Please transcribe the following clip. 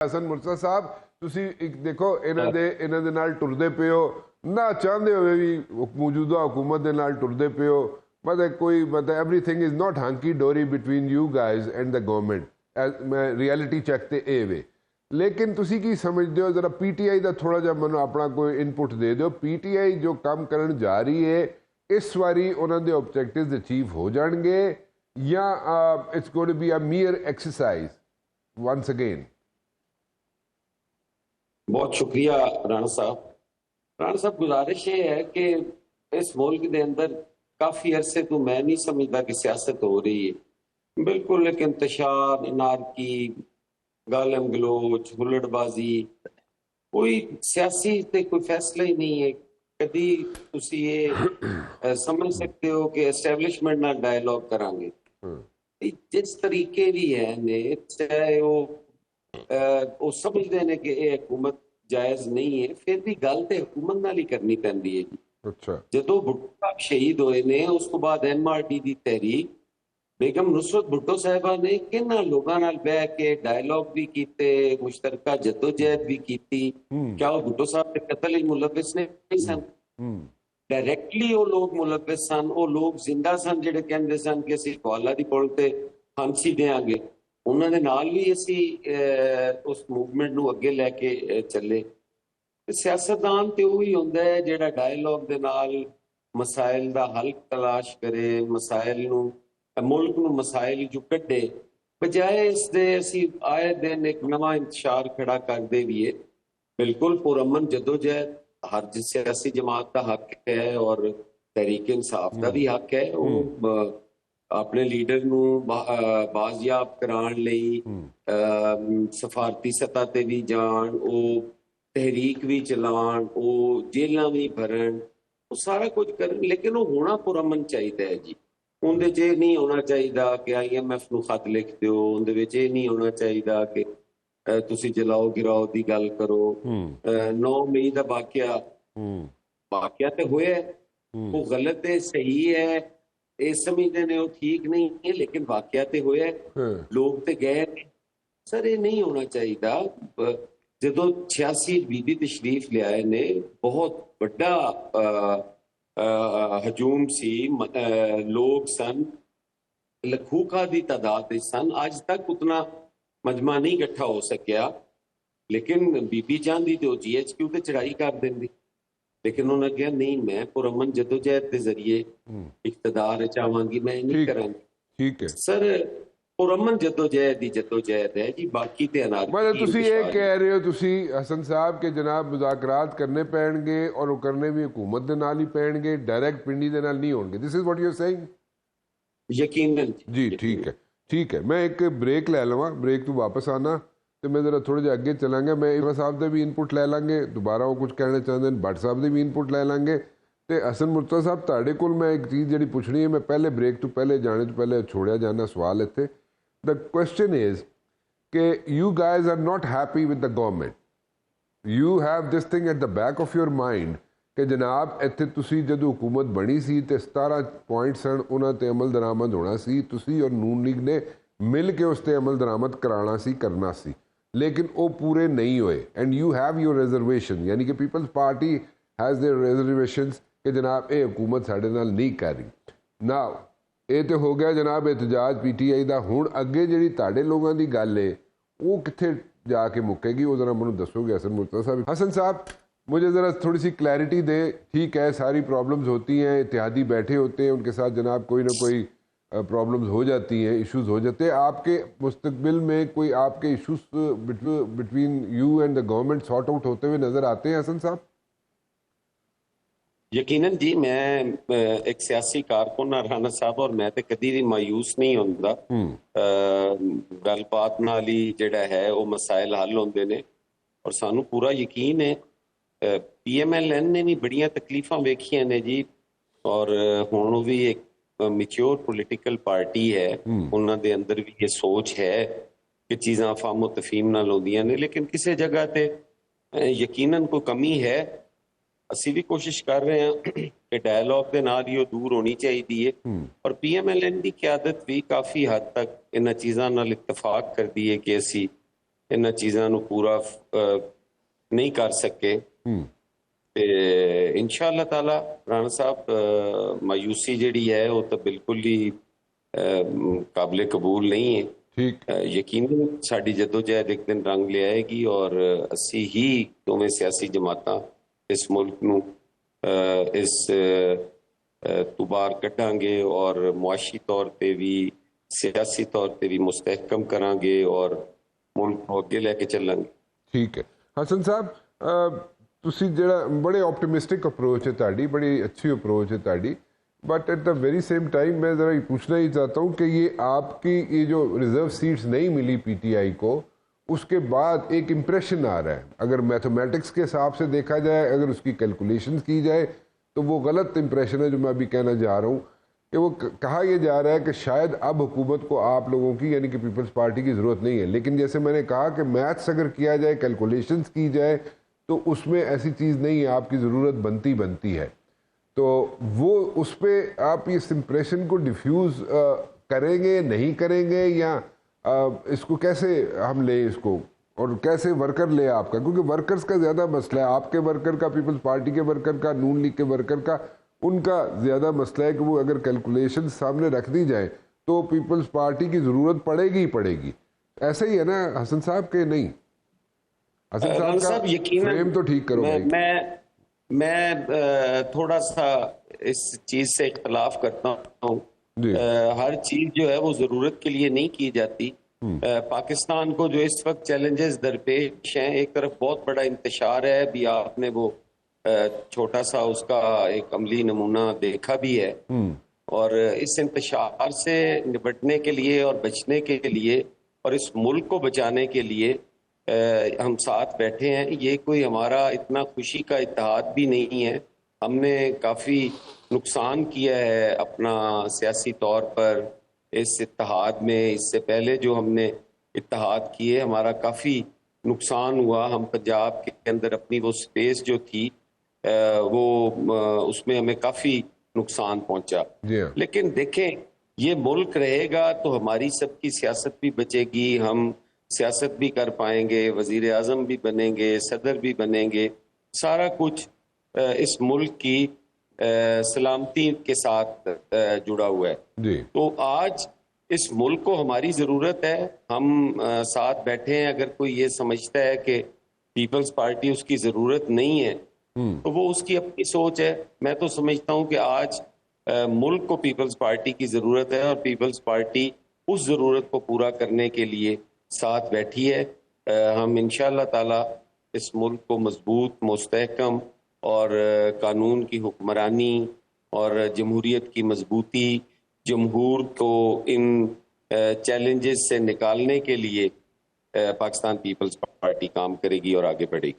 ਹਸਨ ਮੁਰਤਜ਼ਾ ਸਾਹਿਬ, ਤੁਸੀਂ ਇੱਕ ਦੇਖੋ ਇਹਨਾਂ ਦੇ ਨਾਲ ਟੁਰਦੇ ਪਿਓ ਨਾ ਚਾਹੁੰਦੇ ਹੋਵੇ ਵੀ ਮੌਜੂਦਾ ਹੁਕੂਮਤ ਦੇ ਨਾਲ ਟੁਰਦੇ ਪਿਓ, ਮਤਲਬ ਕੋਈ ਮਤਲਬ ਐਵਰੀਥਿੰਗ ਇਜ਼ ਨਾਟ ਹੰਕੀ ਡੋਰੀ between you guys and the government. ਮੈਂ ਰਿਐਲਿਟੀ ਚੈੱਕ ਤੇ ਇਹ ਵੇ, ਲੇਕਿਨ ਤੁਸੀਂ ਕੀ ਸਮਝਦੇ ਹੋ, ਜ਼ਰਾ ਪੀਟੀਆਈ ਦਾ ਥੋੜਾ ਜਿਹਾ ਮੈਨੂੰ ਆਪਣਾ ਕੋਈ ਇਨਪੁਟ ਦੇ ਦਿਓ। ਪੀਟੀਆਈ ਜੋ ਕੰਮ ਕਰਨ ਜਾ ਰਹੀ ਹੈ ਇਸ ਵਾਰੀ ਉਹਨਾਂ ਦੇ ਆਬਜੈਕਟਿਵਸ ਅਚੀਵ ਹੋ ਜਾਣਗੇ ਜਾਂ it's going to be a mere exercise once again? बहुत शुक्रिया राणा साहब। राणा साहब, गुजारिश ये है कि इस मुल्क के अंदर काफी अरसे तो मैं नहीं समझता कि सियासत हो रही है। बिल्कुल एक इंतशार, नारकी, गालम गलोच, हुल्लड़बाजी, कोई सियासी ते कोई फैसला ही नहीं है। कभी तुसी ये समझ सकते हो कि एस्टैब्लिशमेंट नाल डायलॉग करांगे जिस तरीके भी है ने, चाहे वो समझते हैं कि ये हुकूमत जायज नहीं है, फिर भी गल तो हुकूमत नाल ही करनी पैंदी है जी। अच्छा, जदों भुट्टो साहब शहीद होए ने उस तो बाद MRD दी तहरीक, बेगम नुसरत भुट्टो साहिबा ने किन्ना लोगों नाल बैठ के डायलॉग भी कीते, मुश्तरका जद्दोजहद भी कीती। क्या वो भुट्टो साहब के कतल विच मुलव्विस नहीं सन? डायरैक्टली वो लोग मुलव्विस सन। वो लोग जिंदा सन जिहड़े कहंदे सन कि असीं कवाला दी पुल ते फांसी देंगे। उन्होंने नाल भी असी उस मूवमेंट नूं अगे लैके चले। सियासतदान तो वही हुंदा है जिहड़ा डायलॉग दे नाल मसाइल दा हल तलाश करे, मसाइल नूं मुल्क नूं मसाइल जो कढे, बजाए इस दे असी आए दिन एक नवां इंतशार खड़ा करदे भी है। बिल्कुल पुरअमन जदोजहद हर सियासी जमात का हक है और तहरीक इंसाफ का भी हक है। वो अपने लीडर नूं बाजियाब कराउण लई सफारती सतह ते भी जाण, वो तहरीक भी चलाउण, वो जेलां भी भरन, वो सारा कुछ करन, लेकिन वो होना पुरअमन चाहिए है जी। उहदे च नहीं होना चाहिए कि IMF नूं खत लिख दिओ, उहदे विच ये नहीं होना चाहिए कि तुसीं जलाओ गिराओ दी गल करो। 9 मई दा वाकिया ते होया, वो गलत है सही है इस समझते ने, वो ठीक नहीं है, लेकिन वाकया ते होया, लोग ते गए। सर ये नहीं होना चाहिए। जदों 86 बीबी तशरीफ लियाए ने, बहुत बड़ा हजूम सी, लोग सन, लखों की तादाद सन। आज तक उतना मजमा नहीं इकट्ठा हो सकिया, लेकिन बीबी चाहती तो GHQ ते चढ़ाई कर देंदी, लेकिन उन्होंने कहा नहीं, मैं पुरअमन जदोजहद के जरिए इख्तदार चाहवांगी, मैं नहीं करांगी। ठीक है सर, पुरअमन जदोजहद ही जदोजहद है जी, बाकी ते अनारकी। मतलब तुसी ये कह रहे हो तुसी हसन साहब के जनाब मुज़ाकरात करने पैणगे और वो करने भी हुकूमत दे नाल ही पैणगे, डायरैक्ट पिंडी दे नाल नहीं होणगे। This is what you are saying? यकीनन जी, ठीक है, ठीक है। मैं एक ब्रेक ले लवां, ब्रेक तो वापस आना तो मैं जरा थोड़े जिहा अगे चलांगा। मैं इमरान साहब दे भी इनपुट ले लांगे, दोबारा वो कुछ कहना चाहते हैं, भट्ट साहब दे भी इनपुट ले लांगे। तो हसन मुर्तज़ा साहब, तुहाडे कोल मैं एक चीज़ जिहड़ी पुछनी है, मैं पहले ब्रेक तो पहले जाने तो पहले छोड़िया जाना सवाल इत्थे। द क्वेश्चन इज कि you guys are not happy with the government, you have this thing at the back of your mind कि जनाब इत्थे तुसी जदों हुकूमत बनी सी ते 17 पॉइंट सन, उन्हां ते अमल दरामद होना सी, तुसी और नून लीग ने मिल के उस ते अमल दरामद कराना सी, करना सी, लेकिन वो पूरे नहीं हुए। And you have your reservation, यानी कि People's Party has their reservations कि जनाब ये हुकूमत साढ़े नाल नहीं कर रही। नाउ ये तो हो गया जनाब एहतजाज PTI का। हुण अगे जिहड़ी तुहाडे लोगों की गल है वो कित्थे जाके मुकेगी, वो जरा मैनूं दसोगे हसन मुर्तज़ा साहब? हसन साहब, मुझे ज़रा थोड़ी सी क्लैरिटी दे। ठीक है, सारी प्रॉब्लम्स होती हैं, इत्तेहादी बैठे होते हैं, उनके साथ जनाब कोई ना कोई प्रॉब्लम्स हो जाती हैं, इश्यूज हो जाते हैं। आपके मुस्तकबिल में कोई आपके issues between you and the government sort out होते हुए नजर आते हैं हसन साहब? यकीनन जी, मैं एक सियासी कारकुन राणा साहब, और मैं तो कभी भी मायूस नहीं होंदा। गलबात नाल ही जिहड़ा है वो मसाइल हल होंदे ने, और सानू पूरा यकीन है PMLN ने भी बड़ियां तकलीफां वेखियां ने जी, और हुण वो भी एक मैच्योर पोलिटिकल पार्टी है, उन्हां दे अंदर भी ये सोच है कि चीज़ां फामो तफहीम नाल होंदियां ने, लेकिन किसी जगह ते यकीनन कोई कमी है। असी भी कोशिश कर रहे हैं कि डायलॉग के नाल ही दूर होनी चाहिए है, और PMLN की क्यादत भी काफ़ी हद तक इन्हां चीज़ां नाल इत्तफाक करती है कि असी ਇਹਨਾਂ ਚੀਜ਼ਾਂ ਨੂੰ ਪੂਰਾ ਨਹੀਂ ਕਰ ਸਕੇ। ਤੇ ਇਨਸ਼ਾਅੱਲਾ ਤਾਲਾ ਰਾਣਾ ਸਾਹਿਬ ਮਾਯੂਸੀ ਜਿਹੜੀ ਹੈ ਉਹ ਤਾਂ ਬਿਲਕੁਲ ਹੀ ਕਾਬਲੇ ਕਬੂਲ ਨਹੀਂ ਹੈ। ਠੀਕ ਯਕੀਨਨ ਸਾਡੀ ਜਦੋਜਹਿਦ ਇੱਕ ਦਿਨ ਰੰਗ ਲਿਆਏਗੀ ਔਰ ਅਸੀਂ ਹੀ ਦੋਵੇਂ ਸਿਆਸੀ ਜਮਾਤਾਂ ਇਸ ਮੁਲਕ ਨੂੰ ਇਸ ਤੋਂ ਬਾਹਰ ਕੱਢਾਂਗੇ ਔਰ ਮੁਆਸ਼ੀ ਤੌਰ ਤੇ ਵੀ ਸਿਆਸੀ ਤੌਰ ਤੇ ਵੀ ਮੁਸਤਹਿਕਮ ਕਰਾਂਗੇ ਔਰ ਮੁਲਕ ਨੂੰ ਅੱਗੇ ਲੈ ਕੇ ਚੱਲਾਂਗੇ। ਠੀਕ ਹੈ ਹਸਨ ਸਾਹਿਬ, ਤੁਸੀਂ ਜਿਹੜਾ ਬੜੇ ਆਪਟਿਮਿਸਟਿਕ ਅਪरोच है ਤੁਹਾਡੀ, बड़ी अच्छी अप्रोच है ਤੁਹਾਡੀ, but at the very same time मैं ज़रा पूछना ही चाहता हूँ कि ये आपकी ये जो रिजर्व सीट्स नहीं मिली पीटीआई को, उसके बाद एक इम्प्रेशन आ रहा है, अगर मैथमेटिक्स के हिसाब से देखा जाए, अगर उसकी कैलकुलेशन की जाए तो वो गलत इम्प्रेशन है जो मैं अभी कहना जा रहा हूँ कि वो कहा यह जा रहा है कि शायद अब हुकूमत को आप लोगों की यानी कि पीपल्स पार्टी की ज़रूरत नहीं है। लेकिन जैसे मैंने कहा कि मैथ्स अगर किया जाए, कैलकुलेशंस की जाए, तो उसमें ऐसी चीज़ नहीं है, आपकी ज़रूरत बनती है। तो वो उस पर आप इस इम्प्रेशन को डिफ्यूज़ करेंगे नहीं करेंगे, या इसको कैसे हम लें इसको, और कैसे वर्कर ले आपका, क्योंकि वर्कर्स का ज़्यादा मसला है, आपके वर्कर का, पीपल्स पार्टी के वर्कर का, नून लीग के वर्कर का, उनका ज़्यादा मसला है कि वो अगर कैलकुलेशन सामने रख दी जाए तो पीपल्स पार्टी की ज़रूरत पड़ेगी ही पड़ेगी। ऐसा ही है ना हसन साहब के? नहीं, हसन साहब का फ्रेम तो ठीक करो भाई। मैं थोड़ा सा इस चीज से इख्तलाफ करता हूँ। हर चीज जो है वो जरूरत के लिए नहीं की जाती। पाकिस्तान को जो इस वक्त चैलेंजेस दरपेश हैं, एक तरफ बहुत बड़ा इंतशार है, अभी आपने वो छोटा सा उसका एक अमली नमूना देखा भी है, और इस इंतशार से निपटने के लिए और बचने के लिए और इस मुल्क को बचाने के लिए हम साथ बैठे हैं। ये कोई हमारा इतना खुशी का इत्तेहाद भी नहीं है। हमने काफ़ी नुकसान किया है अपना सियासी तौर पर इस इत्तेहाद में। इससे पहले जो हमने इत्तेहाद किए, हमारा काफ़ी नुकसान हुआ। हम पंजाब के अंदर अपनी वो स्पेस जो थी वो उसमें हमें काफ़ी नुकसान पहुंचा। लेकिन देखें, ये मुल्क रहेगा तो हमारी सबकी सियासत भी बचेगी, हम सियासत भी कर पाएंगे, वजीर आज़म भी बनेंगे, सदर भी बनेंगे। सारा कुछ इस मुल्क की सलामती के साथ जुड़ा हुआ है। तो आज इस मुल्क को हमारी ज़रूरत है, हम साथ बैठे हैं। अगर कोई ये समझता है कि पीपल्स पार्टी उसकी ज़रूरत नहीं है तो वो उसकी अपनी सोच है। मैं तो समझता हूँ कि आज मुल्क को पीपल्स पार्टी की ज़रूरत है और पीपल्स पार्टी उस ज़रूरत को पूरा करने के लिए साथ बैठी है। हम इंशाअल्लाह ताला इस मुल्क को मजबूत, मुस्तहकम और कानून की हुक्मरानी और जमहूरियत की मजबूती, जमहूर को इन चैलेंजेस से निकालने के लिए पाकिस्तान पीपल्स पार्टी काम करेगी और आगे बढ़ेगी।